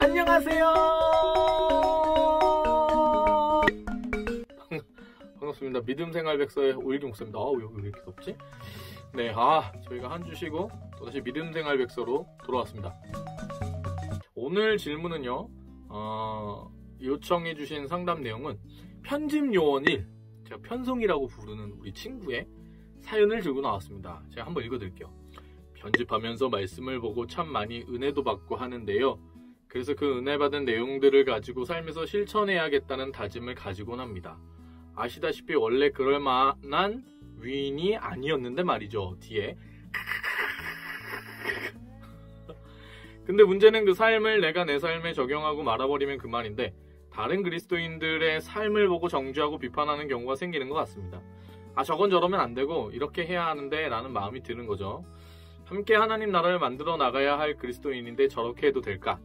안녕하세요. 반갑습니다. 믿음생활백서의 오일경 목사입니다. 여기 왜 이렇게 덥지? 네, 저희가 한 주 쉬고 또다시 믿음생활백서로 돌아왔습니다. 오늘 질문은요, 요청해주신 상담 내용은 편집요원 1, 제가 편송이라고 부르는 우리 친구의 사연을 들고 나왔습니다. 제가 한번 읽어드릴게요. 편집하면서 말씀을 보고 참 많이 은혜도 받고 하는데요. 그래서 그 은혜 받은 내용들을 가지고 삶에서 실천해야겠다는 다짐을 가지곤 합니다. 아시다시피 원래 그럴 만한 위인이 아니었는데 말이죠. 뒤에 근데 문제는 그 삶을 내가 내 삶에 적용하고 말아버리면 그만인데 다른 그리스도인들의 삶을 보고 정죄하고 비판하는 경우가 생기는 것 같습니다. 저건 저러면 안 되고 이렇게 해야 하는데 라는 마음이 드는 거죠. 함께 하나님 나라를 만들어 나가야 할 그리스도인인데 저렇게 해도 될까?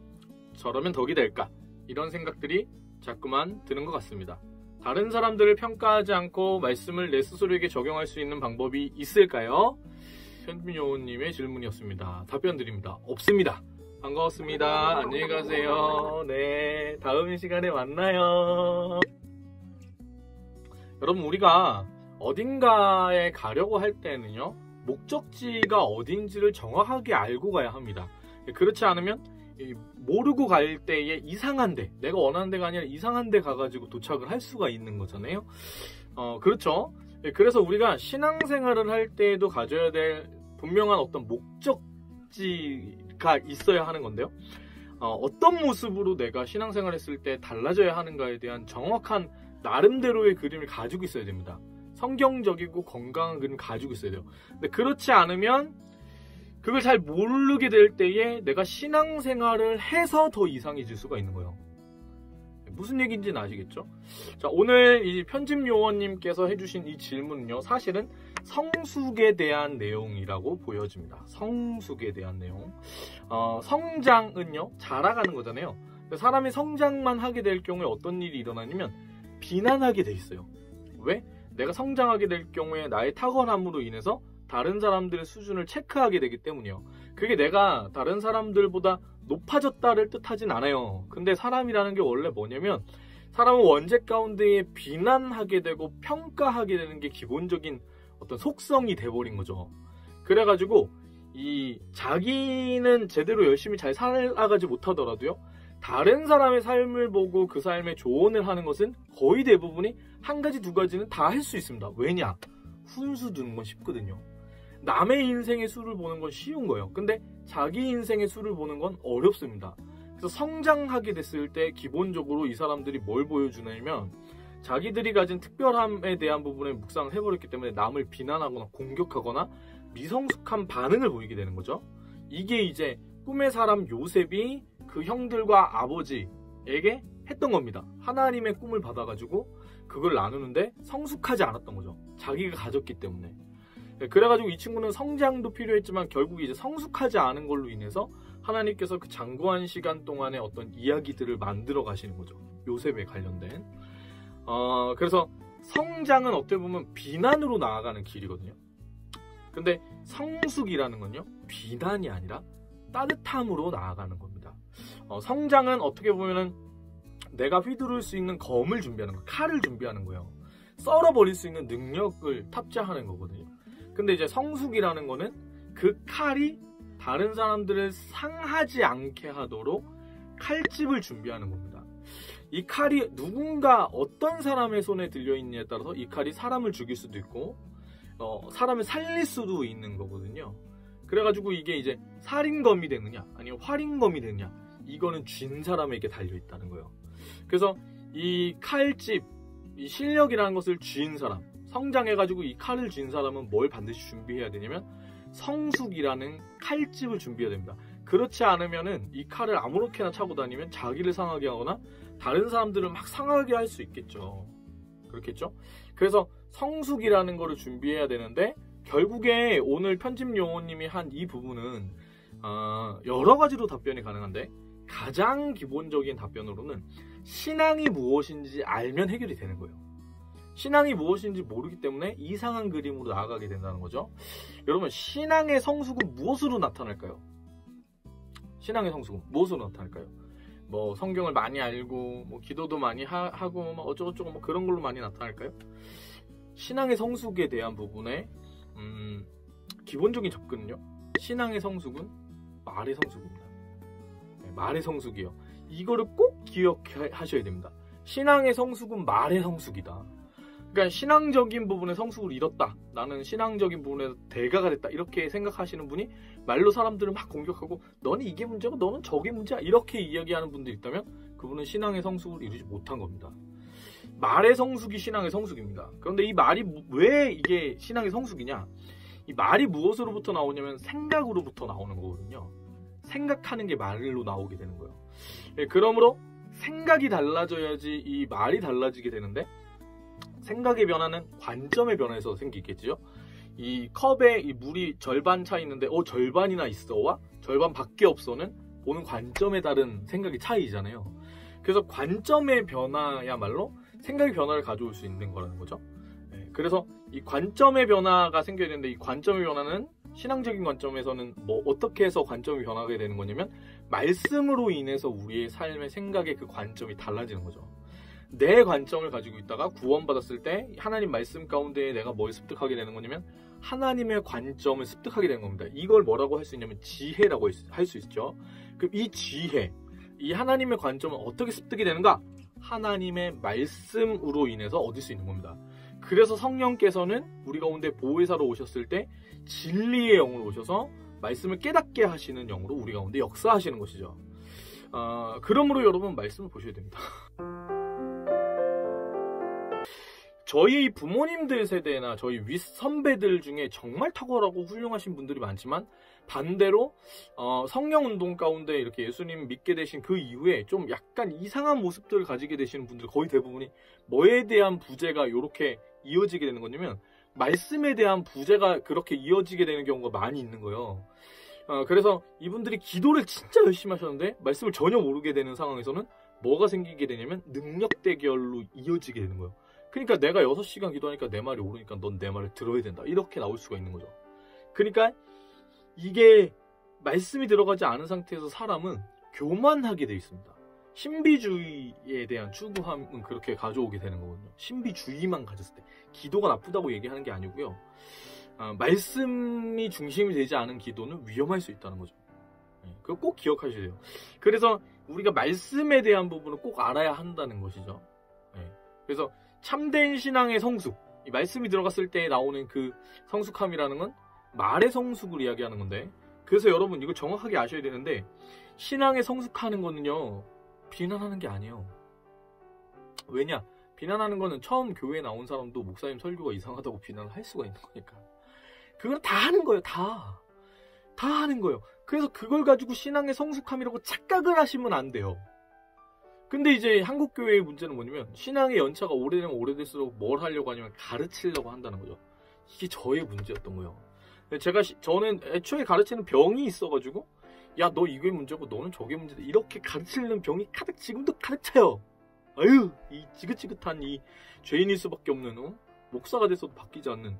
저러면 덕이 될까? 이런 생각들이 자꾸만 드는 것 같습니다. 다른 사람들을 평가하지 않고 말씀을 내 스스로에게 적용할 수 있는 방법이 있을까요? 편집요원님의 질문이었습니다. 답변 드립니다. 없습니다. 반가웠습니다. 안녕히 가세요. 네, 다음 시간에 만나요. 여러분, 우리가 어딘가에 가려고 할 때는요, 목적지가 어딘지를 정확하게 알고 가야 합니다. 그렇지 않으면 모르고 갈 때에 이상한 데, 내가 원하는 데가 아니라 이상한 데 가가지고 도착을 할 수가 있는 거잖아요. 그렇죠. 그래서 우리가 신앙생활을 할 때에도 가져야 될 분명한 어떤 목적지가 있어야 하는 건데요. 어떤 모습으로 내가 신앙생활을 했을 때 달라져야 하는가에 대한 정확한 나름대로의 그림을 가지고 있어야 됩니다. 성경적이고 건강한 그림을 가지고 있어야 돼요. 근데 그렇지 않으면 그걸 잘 모르게 될 때에 내가 신앙생활을 해서 더 이상해질 수가 있는 거예요. 무슨 얘기인지는 아시겠죠? 자, 오늘 이 편집요원님께서 해주신 이 질문은요, 사실은 성숙에 대한 내용이라고 보여집니다. 성숙에 대한 내용. 성장은요, 자라가는 거잖아요. 사람이 성장만 하게 될 경우에 어떤 일이 일어나냐면 비난하게 돼 있어요. 왜? 내가 성장하게 될 경우에 나의 탁월함으로 인해서 다른 사람들의 수준을 체크하게 되기 때문이요. 그게 내가 다른 사람들보다 높아졌다를 뜻하진 않아요. 근데 사람이라는 게 원래 뭐냐면 사람은 원죄 가운데에 비난하게 되고 평가하게 되는 게 기본적인 어떤 속성이 돼버린 거죠. 그래가지고 이 자기는 제대로 열심히 잘 살아가지 못하더라도요, 다른 사람의 삶을 보고 그 삶에 조언을 하는 것은 거의 대부분이 한 가지 두 가지는 다 할 수 있습니다. 왜냐? 훈수 두는 건 쉽거든요. 남의 인생의 수를 보는 건 쉬운 거예요. 근데 자기 인생의 수를 보는 건 어렵습니다. 그래서 성장하게 됐을 때 기본적으로 이 사람들이 뭘 보여주냐면 자기들이 가진 특별함에 대한 부분에 묵상을 해버렸기 때문에 남을 비난하거나 공격하거나 미성숙한 반응을 보이게 되는 거죠. 이게 이제 꿈의 사람 요셉이 그 형들과 아버지에게 했던 겁니다. 하나님의 꿈을 받아가지고 그걸 나누는데 성숙하지 않았던 거죠. 자기가 가졌기 때문에. 그래가지고 이 친구는 성장도 필요했지만 결국 이제 성숙하지 않은 걸로 인해서 하나님께서 그 장구한 시간 동안에 어떤 이야기들을 만들어 가시는 거죠. 요셉에 관련된. 그래서 성장은 어떻게 보면 비난으로 나아가는 길이거든요. 근데 성숙이라는 건요, 비난이 아니라 따뜻함으로 나아가는 겁니다. 성장은 어떻게 보면은 내가 휘두를 수 있는 검을 준비하는 거, 칼을 준비하는 거예요. 썰어버릴 수 있는 능력을 탑재하는 거거든요. 근데 이제 성숙이라는 거는 그 칼이 다른 사람들을 상하지 않게 하도록 칼집을 준비하는 겁니다. 이 칼이 누군가 어떤 사람의 손에 들려있느냐에 따라서 이 칼이 사람을 죽일 수도 있고 사람을 살릴 수도 있는 거거든요. 그래가지고 이게 이제 살인검이 되느냐 아니면 활인검이 되느냐, 이거는 쥔 사람에게 달려있다는 거예요. 그래서 이 칼집, 이 실력이라는 것을 쥔 사람, 성장해가지고 이 칼을 쥔 사람은 뭘 반드시 준비해야 되냐면 성숙이라는 칼집을 준비해야 됩니다. 그렇지 않으면은 이 칼을 아무렇게나 차고 다니면 자기를 상하게 하거나 다른 사람들을 막 상하게 할 수 있겠죠. 그렇겠죠? 그래서 성숙이라는 거를 준비해야 되는데 결국에 오늘 편집요원님이 한 이 부분은 여러 가지로 답변이 가능한데 가장 기본적인 답변으로는 신앙이 무엇인지 알면 해결이 되는 거예요. 신앙이 무엇인지 모르기 때문에 이상한 그림으로 나아가게 된다는 거죠. 여러분, 신앙의 성숙은 무엇으로 나타날까요? 신앙의 성숙은 무엇으로 나타날까요? 뭐 성경을 많이 알고 뭐 기도도 많이 하고 막 어쩌고저쩌고 뭐 그런 걸로 많이 나타날까요? 신앙의 성숙에 대한 부분에 기본적인 접근은요, 신앙의 성숙은 말의 성숙입니다. 네, 말의 성숙이요. 이거를 꼭 기억하셔야 됩니다. 신앙의 성숙은 말의 성숙이다. 그러니까 신앙적인 부분에 성숙을 잃었다, 나는 신앙적인 부분에서 대가가 됐다, 이렇게 생각하시는 분이 말로 사람들을 막 공격하고 너는 이게 문제고 너는 저게 문제야, 이렇게 이야기하는 분들이 있다면 그분은 신앙의 성숙을 이루지 못한 겁니다. 말의 성숙이 신앙의 성숙입니다. 그런데 이 말이 왜 이게 신앙의 성숙이냐, 이 말이 무엇으로부터 나오냐면 생각으로부터 나오는 거거든요. 생각하는 게 말로 나오게 되는 거예요. 그러므로 생각이 달라져야지 이 말이 달라지게 되는데, 생각의 변화는 관점의 변화에서 생기겠죠. 이 컵에 이 물이 절반 차 있는데 절반이나 있어와 절반밖에 없어는 보는 관점에 따른 생각의 차이잖아요. 그래서 관점의 변화야말로 생각의 변화를 가져올 수 있는 거라는 거죠. 그래서 이 관점의 변화가 생겨야 되는데, 이 관점의 변화는 신앙적인 관점에서는 뭐 어떻게 해서 관점이 변하게 되는 거냐면 말씀으로 인해서 우리의 삶의 생각의 그 관점이 달라지는 거죠. 내 관점을 가지고 있다가 구원받았을 때 하나님 말씀 가운데 내가 뭘 습득하게 되는 거냐면 하나님의 관점을 습득하게 되는 겁니다. 이걸 뭐라고 할 수 있냐면 지혜라고 할 수 있죠. 그럼 이 지혜, 이 하나님의 관점은 어떻게 습득이 되는가? 하나님의 말씀으로 인해서 얻을 수 있는 겁니다. 그래서 성령께서는 우리 가운데 보혜사로 오셨을 때 진리의 영으로 오셔서 말씀을 깨닫게 하시는 영으로 우리 가운데 역사하시는 것이죠. 그러므로 여러분 말씀을 보셔야 됩니다. 저희 부모님들 세대나 저희 윗선배들 중에 정말 탁월하고 훌륭하신 분들이 많지만, 반대로 성령운동 가운데 이렇게 예수님 믿게 되신 그 이후에 좀 약간 이상한 모습들을 가지게 되시는 분들 거의 대부분이 뭐에 대한 부재가 이렇게 이어지게 되는 거냐면 말씀에 대한 부재가 그렇게 이어지게 되는 경우가 많이 있는 거예요. 그래서 이분들이 기도를 진짜 열심히 하셨는데 말씀을 전혀 모르게 되는 상황에서는 뭐가 생기게 되냐면 능력 대결로 이어지게 되는 거예요. 그러니까 내가 6시간 기도하니까 내 말이 옳으니까 넌 내 말을 들어야 된다, 이렇게 나올 수가 있는 거죠. 그러니까 이게 말씀이 들어가지 않은 상태에서 사람은 교만하게 돼 있습니다. 신비주의에 대한 추구함은 그렇게 가져오게 되는 거거든요. 신비주의만 가졌을 때. 기도가 나쁘다고 얘기하는 게 아니고요. 말씀이 중심이 되지 않은 기도는 위험할 수 있다는 거죠. 그거 꼭 기억하셔야 돼요. 그래서 우리가 말씀에 대한 부분을 꼭 알아야 한다는 것이죠. 그래서 참된 신앙의 성숙, 이 말씀이 들어갔을 때 나오는 그 성숙함이라는 건 말의 성숙을 이야기하는 건데, 그래서 여러분 이거 정확하게 아셔야 되는데, 신앙의 성숙하는 거는요 비난하는 게 아니에요. 왜냐? 비난하는 거는 처음 교회에 나온 사람도 목사님 설교가 이상하다고 비난을 할 수가 있는 거니까. 그걸 다 하는 거예요. 다 하는 거예요. 그래서 그걸 가지고 신앙의 성숙함이라고 착각을 하시면 안 돼요. 근데 이제 한국교회의 문제는 뭐냐면 신앙의 연차가 오래되면 오래될수록 뭘 하려고 하냐면 가르치려고 한다는 거죠. 이게 저의 문제였던 거예요. 저는 애초에 가르치는 병이 있어가지고, 야, 너 이게 문제고 너는 저게 문제다, 이렇게 가르치는 병이 가득 지금도 가득 차요. 아유, 이 지긋지긋한 이 죄인일 수밖에 없는 목사가 돼서도 바뀌지 않는.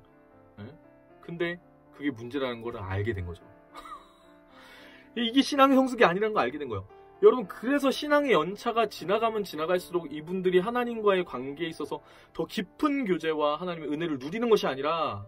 근데 그게 문제라는 걸 알게 된 거죠. 이게 신앙의 성숙이 아니라는 걸 알게 된 거예요. 여러분, 그래서 신앙의 연차가 지나가면 지나갈수록 이분들이 하나님과의 관계에 있어서 더 깊은 교제와 하나님의 은혜를 누리는 것이 아니라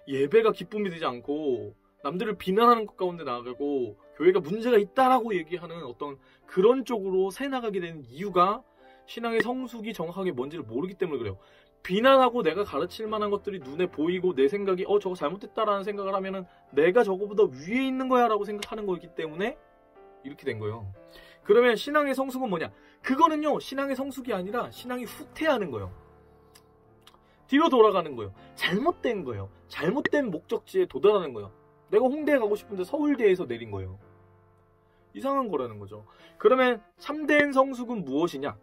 예배가 기쁨이 되지 않고 남들을 비난하는 것 가운데 나아가고 교회가 문제가 있다라고 얘기하는 어떤 그런 쪽으로 새 나가게 되는 이유가 신앙의 성숙이 정확하게 뭔지를 모르기 때문에 그래요. 비난하고 내가 가르칠 만한 것들이 눈에 보이고 내 생각이 저거 잘못됐다라는 생각을 하면은 내가 저거보다 위에 있는 거야 라고 생각하는 거기 때문에 이렇게 된 거예요. 그러면 신앙의 성숙은 뭐냐? 그거는요, 신앙의 성숙이 아니라 신앙이 후퇴하는 거예요. 뒤로 돌아가는 거예요. 잘못된 거예요. 잘못된 목적지에 도달하는 거예요. 내가 홍대에 가고 싶은데 서울대에서 내린 거예요. 이상한 거라는 거죠. 그러면 참된 성숙은 무엇이냐?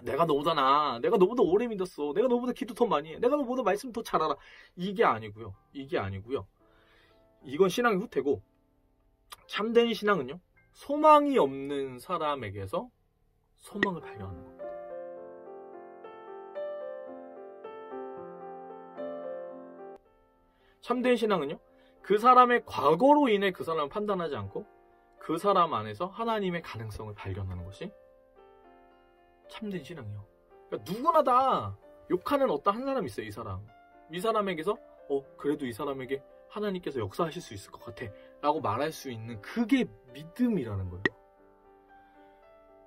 내가 너보다 나아. 내가 너보다 오래 믿었어. 내가 너보다 기도 더 많이 해. 내가 너보다 말씀 더 잘 알아. 이게 아니고요. 이건 신앙의 후퇴고, 참된 신앙은요, 소망이 없는 사람에게서 소망을 발견하는 겁니다. 참된 신앙은요, 그 사람의 과거로 인해 그 사람을 판단하지 않고 그 사람 안에서 하나님의 가능성을 발견하는 것이 참된 신앙이에요. 그러니까 누구나 다 욕하는 어떤 한 사람이 있어요. 이 사람에게서 그래도 이 사람에게 하나님께서 역사하실 수 있을 것 같아 라고 말할 수 있는 그게 믿음이라는 거예요.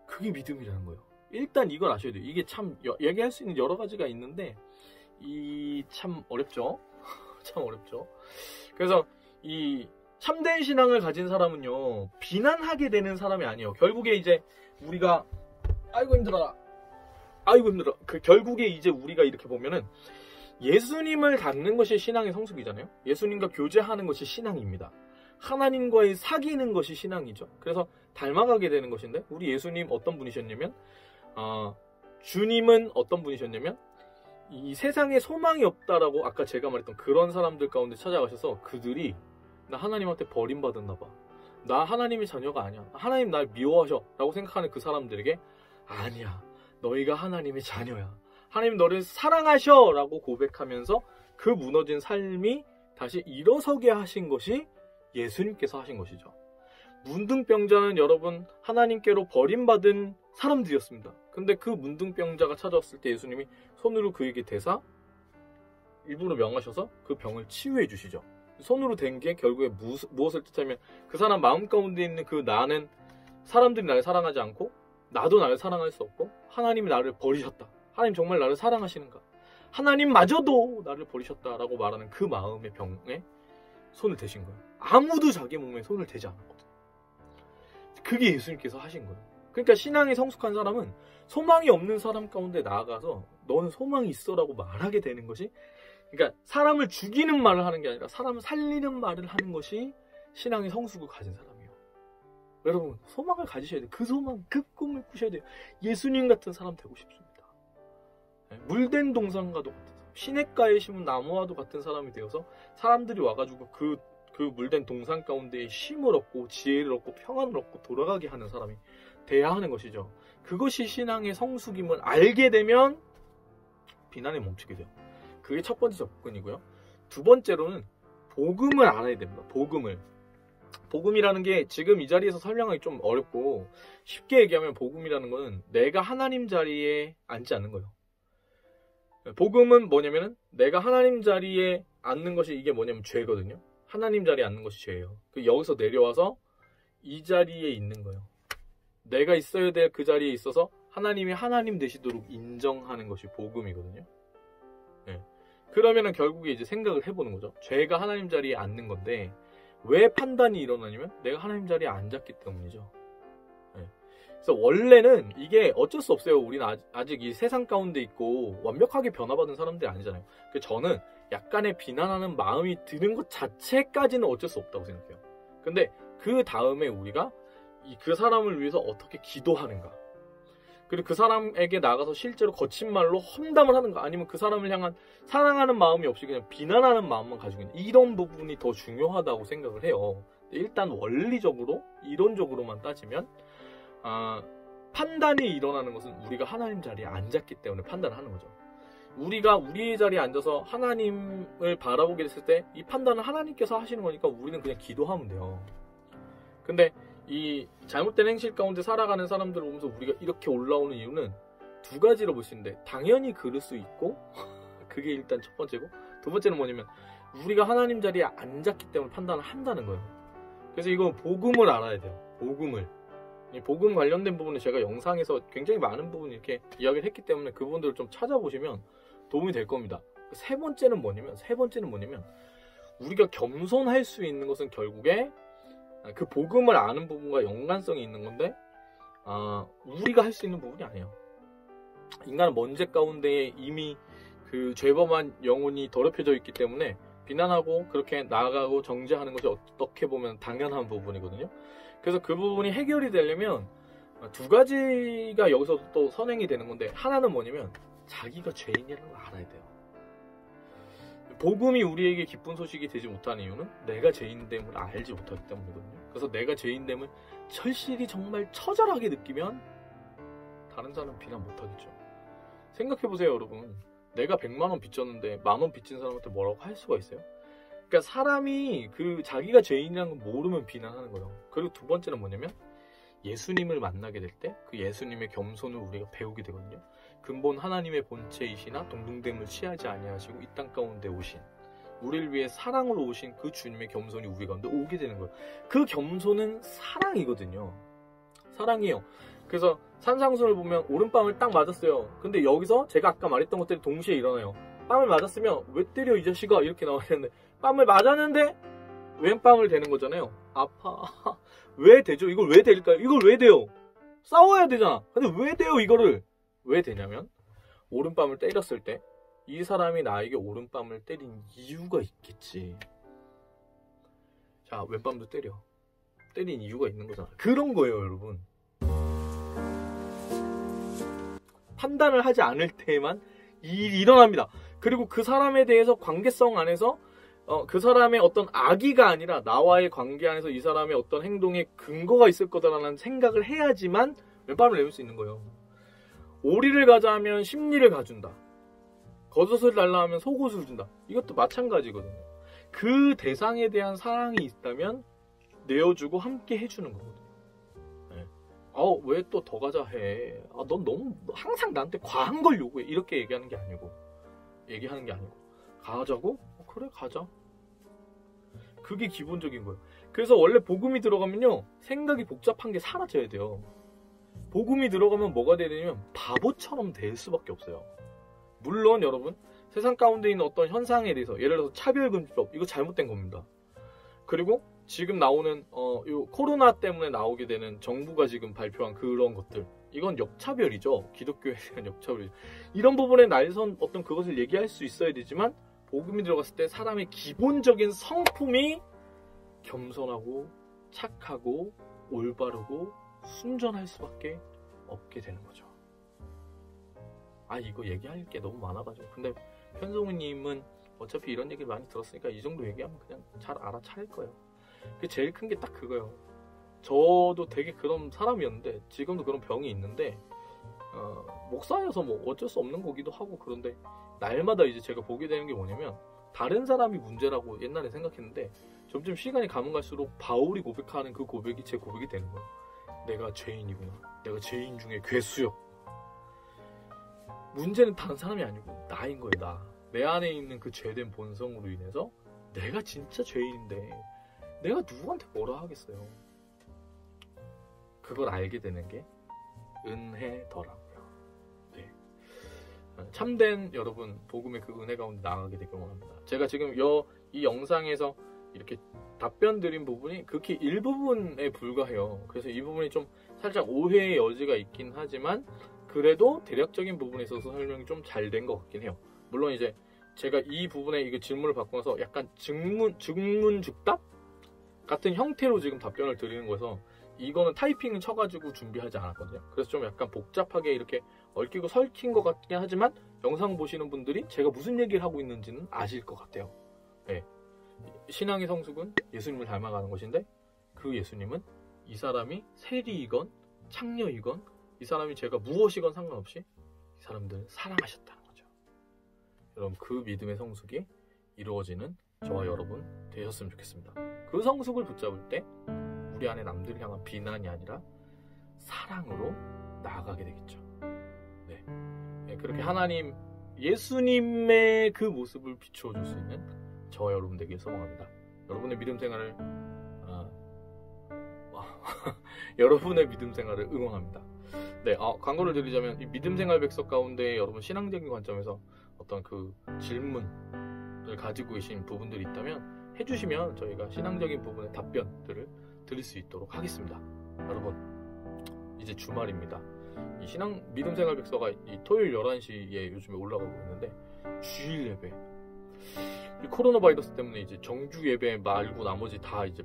그게 믿음이라는 거예요. 일단 이걸 아셔야 돼요. 이게 참 얘기할 수 있는 여러 가지가 있는데 참 어렵죠. 참 어렵죠. 그래서 이 참된 신앙을 가진 사람은요, 비난하게 되는 사람이 아니에요. 결국에 이제 우리가 아이고 힘들어. 결국에 이제 우리가 이렇게 보면은 예수님을 닮는 것이 신앙의 성숙이잖아요. 예수님과 교제하는 것이 신앙입니다. 하나님과의 사귀는 것이 신앙이죠. 그래서 닮아가게 되는 것인데, 우리 예수님 어떤 분이셨냐면, 주님은 어떤 분이셨냐면, 이 세상에 소망이 없다라고 아까 제가 말했던 그런 사람들 가운데 찾아가셔서 그들이 나 하나님한테 버림받았나 봐. 나 하나님의 자녀가 아니야. 하나님 날 미워하셔 라고 생각하는 그 사람들에게 아니야. 너희가 하나님의 자녀야. 하나님 너를 사랑하셔 라고 고백하면서 그 무너진 삶이 다시 일어서게 하신 것이 예수님께서 하신 것이죠. 문둥병자는 여러분 하나님께로 버림받은 사람들이었습니다. 근데 그 문둥병자가 찾아왔을 때 예수님이 손으로 그에게 대사 일부러 명하셔서 그 병을 치유해 주시죠. 손으로 댄 게 결국에 무엇을 뜻하면 그 사람 마음 가운데 있는 그 나는 사람들이 나를 사랑하지 않고 나도 나를 사랑할 수 없고 하나님이 나를 버리셨다. 하나님 정말 나를 사랑하시는가? 하나님마저도 나를 버리셨다라고 말하는 그 마음의 병에 손을 대신 거예요. 아무도 자기 몸에 손을 대지 않았거든요. 그게 예수님께서 하신 거예요. 그러니까 신앙이 성숙한 사람은 소망이 없는 사람 가운데 나아가서 너는 소망이 있어라고 말하게 되는 것이, 그러니까 사람을 죽이는 말을 하는 게 아니라 사람을 살리는 말을 하는 것이 신앙의 성숙을 가진 사람이에요. 여러분 소망을 가지셔야 돼요. 그 소망, 그 꿈을 꾸셔야 돼요. 예수님 같은 사람 되고 싶습니다. 물된 동산과도 같은 사람, 시냇가에 심은 나무와도 같은 사람이 되어서 사람들이 와가지고 그 물된 동산 가운데에 쉼을 얻고 지혜를 얻고 평안을 얻고 돌아가게 하는 사람이 돼야 하는 것이죠. 그것이 신앙의 성숙임을 알게 되면 비난에 멈추게 돼요. 그게 첫 번째 접근이고요. 두 번째로는 복음을 알아야 됩니다. 복음이라는 게 지금 이 자리에서 설명하기 좀 어렵고, 쉽게 얘기하면 복음이라는 거는 내가 하나님 자리에 앉지 않는 거예요. 복음은 뭐냐면은 내가 하나님 자리에 앉는 것이, 이게 뭐냐면 죄거든요. 하나님 자리에 앉는 것이 죄예요. 여기서 내려와서 이 자리에 있는 거예요. 내가 있어야 될 그 자리에 있어서 하나님이 하나님 되시도록 인정하는 것이 복음이거든요. 네. 그러면은 결국에 이제 생각을 해보는 거죠. 죄가 하나님 자리에 앉는 건데 왜 판단이 일어나냐면 내가 하나님 자리에 앉았기 때문이죠. 네. 그래서 원래는 이게 어쩔 수 없어요. 우리는 아직 이 세상 가운데 있고 완벽하게 변화받은 사람들이 아니잖아요. 그래서 저는 약간의 비난하는 마음이 드는 것 자체까지는 어쩔 수 없다고 생각해요. 근데 그 다음에 우리가 그 사람을 위해서 어떻게 기도하는가, 그리고 그 사람에게 나가서 실제로 거친 말로 험담을 하는가, 아니면 그 사람을 향한 사랑하는 마음이 없이 그냥 비난하는 마음만 가지고 있는, 이런 부분이 더 중요하다고 생각을 해요. 일단 원리적으로 이론적으로만 따지면 판단이 일어나는 것은 우리가 하나님 자리에 앉았기 때문에 판단을 하는 거죠. 우리가 우리의 자리에 앉아서 하나님을 바라보게 됐을 때 이 판단은 하나님께서 하시는 거니까 우리는 그냥 기도하면 돼요. 근데 이 잘못된 행실 가운데 살아가는 사람들을 보면서 우리가 이렇게 올라오는 이유는 두 가지로 볼 수 있는데, 당연히 그럴 수 있고 그게 일단 첫 번째고, 두 번째는 뭐냐면 우리가 하나님 자리에 앉았기 때문에 판단을 한다는 거예요. 그래서 이건 복음을 알아야 돼요. 이 복음 관련된 부분은 제가 영상에서 굉장히 많은 부분 이렇게 이야기를 했기 때문에 그 부분들을 좀 찾아보시면 도움이 될 겁니다. 세 번째는 뭐냐면 우리가 겸손할 수 있는 것은 결국에 그 복음을 아는 부분과 연관성이 있는 건데, 우리가 할 수 있는 부분이 아니에요. 인간은 먼죄 가운데 이미 그 죄범한 영혼이 더럽혀져 있기 때문에 비난하고 그렇게 나아가고 정죄하는 것이 어떻게 보면 당연한 부분이거든요. 그래서 그 부분이 해결이 되려면 두 가지가 여기서 또 선행이 되는 건데, 하나는 뭐냐면 자기가 죄인이라는 걸 알아야 돼요. 복음이 우리에게 기쁜 소식이 되지 못하는 이유는 내가 죄인됨을 알지 못하기 때문이거든요. 그래서 내가 죄인됨을 절실히 정말 처절하게 느끼면 다른 사람은 비난 못하겠죠. 생각해보세요, 여러분. 내가 100만 원 빚졌는데 10,000원 빚진 사람한테 뭐라고 할 수가 있어요? 그러니까 사람이 그 자기가 죄인이라는 걸 모르면 비난하는 거예요. 그리고 두 번째는 뭐냐면 예수님을 만나게 될 때 그 예수님의 겸손을 우리가 배우게 되거든요. 근본 하나님의 본체이시나 동등됨을 취하지 아니하시고 이 땅 가운데 오신 우리를 위해 사랑으로 오신 그 주님의 겸손이 우리 가운데 오게 되는 거예요. 그 겸손은 사랑이거든요. 사랑이에요. 그래서 산상수를 보면 오른뺨을 딱 맞았어요. 근데 여기서 제가 아까 말했던 것들이 동시에 일어나요. 뺨을 맞았으면 왜 때려 이 자식아 이렇게 나와야 되는데 뺨을 맞았는데 왼뺨을 대는 거잖아요. 아파. 왜 되죠? 이걸 왜 될까요? 이걸 왜 돼요? 싸워야 되잖아. 근데 왜 돼요 이거를? 왜 되냐면 오른뺨을 때렸을 때 이 사람이 나에게 오른뺨을 때린 이유가 있겠지. 자, 왼뺨도 때려. 때린 이유가 있는 거잖아. 그런 거예요, 여러분. 판단을 하지 않을 때에만 일이 일어납니다. 그리고 그 사람에 대해서 관계성 안에서 그 사람의 어떤 악의가 아니라 나와의 관계 안에서 이 사람의 어떤 행동에 근거가 있을 거다라는 생각을 해야지만 왼뺨을 내밀 수 있는 거예요. 오리를 가자 하면 심리를 가준다. 겉옷을 달라 하면 속옷을 준다. 이것도 마찬가지거든요. 그 대상에 대한 사랑이 있다면 내어주고 함께 해주는 거거든요. 네. 왜 또 더 가자 해. 넌 너무 항상 나한테 과한 걸 요구해. 이렇게 얘기하는 게 아니고 가자고? 그래 가자. 그게 기본적인 거예요. 그래서 원래 복음이 들어가면요 생각이 복잡한 게 사라져야 돼요. 복음이 들어가면 뭐가 되냐면 바보처럼 될 수밖에 없어요. 물론 여러분 세상 가운데 있는 어떤 현상에 대해서 예를 들어서 차별금지법 이거 잘못된 겁니다. 그리고 지금 나오는 요 코로나 때문에 나오게 되는 정부가 지금 발표한 그런 것들 이건 역차별이죠. 기독교에 대한 역차별이죠. 이런 부분에 날선 어떤 그것을 얘기할 수 있어야 되지만 복음이 들어갔을 때 사람의 기본적인 성품이 겸손하고 착하고 올바르고 순전할 수밖에 없게 되는 거죠. 이거 얘기할 게 너무 많아가지고 근데 편성우님은 어차피 이런 얘기를 많이 들었으니까 이 정도 얘기하면 그냥 잘 알아차릴 거예요. 그 제일 큰 게 딱 그거예요. 저도 되게 그런 사람이었는데 지금도 그런 병이 있는데 목사여서 뭐 어쩔 수 없는 거기도 하고 그런데 날마다 이제 제가 보게 되는 게 뭐냐면 다른 사람이 문제라고 옛날에 생각했는데 점점 시간이 가면 갈수록 바울이 고백하는 그 고백이 제 고백이 되는 거예요. 내가 죄인이구나. 내가 죄인 중에 괴수요. 문제는 다른 사람이 아니고 나인 거예요. 나. 내 안에 있는 그 죄된 본성으로 인해서 내가 진짜 죄인인데 내가 누구한테 뭐라 하겠어요. 그걸 알게 되는 게 은혜더라고요. 네. 참된 여러분 복음의 그 은혜 가운데 나가게 되길 원합니다. 제가 지금 이 영상에서 이렇게 답변 드린 부분이 극히 일부분에 불과해요. 그래서 이 부분이 좀 살짝 오해의 여지가 있긴 하지만 그래도 대략적인 부분에 있어서 설명이 좀 잘 된 것 같긴 해요. 물론 이제 제가 이 부분에 이거 질문을 받고 나서 약간 즉문즉답 같은 형태로 지금 답변을 드리는 거여서 이거는 타이핑을 쳐가지고 준비하지 않았거든요. 그래서 좀 약간 복잡하게 이렇게 얽히고 설킨 것 같긴 하지만 영상 보시는 분들이 제가 무슨 얘기를 하고 있는지는 아실 것 같아요. 네. 신앙의 성숙은 예수님을 닮아가는 것인데 그 예수님은 이 사람이 세리이건 창녀이건 이 사람이 제가 무엇이건 상관없이 이 사람들을 사랑하셨다는 거죠. 여러분 그 믿음의 성숙이 이루어지는 저와 여러분 되셨으면 좋겠습니다. 그 성숙을 붙잡을 때 우리 안에 남들을 향한 비난이 아니라 사랑으로 나아가게 되겠죠. 네. 그렇게 하나님 예수님의 그 모습을 비추어줄 수 있는 저와 여러분 되길 소망합니다. 여러분의 믿음 생활을 여러분의 믿음 생활을 응원합니다. 네, 광고를 드리자면 이 믿음 생활 백석 가운데 여러분 신앙적인 관점에서 어떤 그 질문을 가지고 계신 부분들이 있다면 해주시면 저희가 신앙적인 부분의 답변들을 드릴 수 있도록 하겠습니다. 여러분 이제 주말입니다. 이 신앙 믿음 생활 백서가 이 토요일 11시에 요즘에 올라가고 있는데 주일 예배 이 코로나 바이러스 때문에 이제 정주 예배 말고 나머지 다 이제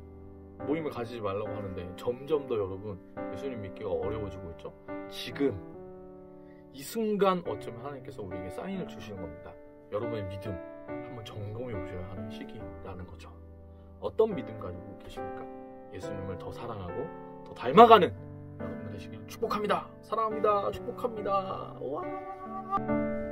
모임을 가지지 말라고 하는데 점점 더 여러분 예수님 믿기가 어려워지고 있죠. 지금 이 순간 어쩌면 하나님께서 우리에게 사인을 주시는 겁니다. 여러분의 믿음 한번 점검해 보셔야 하는 시기라는 거죠. 어떤 믿음 가지고 계십니까? 예수님을 더 사랑하고 더 닮아가는 여러분들 되시길 축복합니다. 사랑합니다. 축복합니다. 와.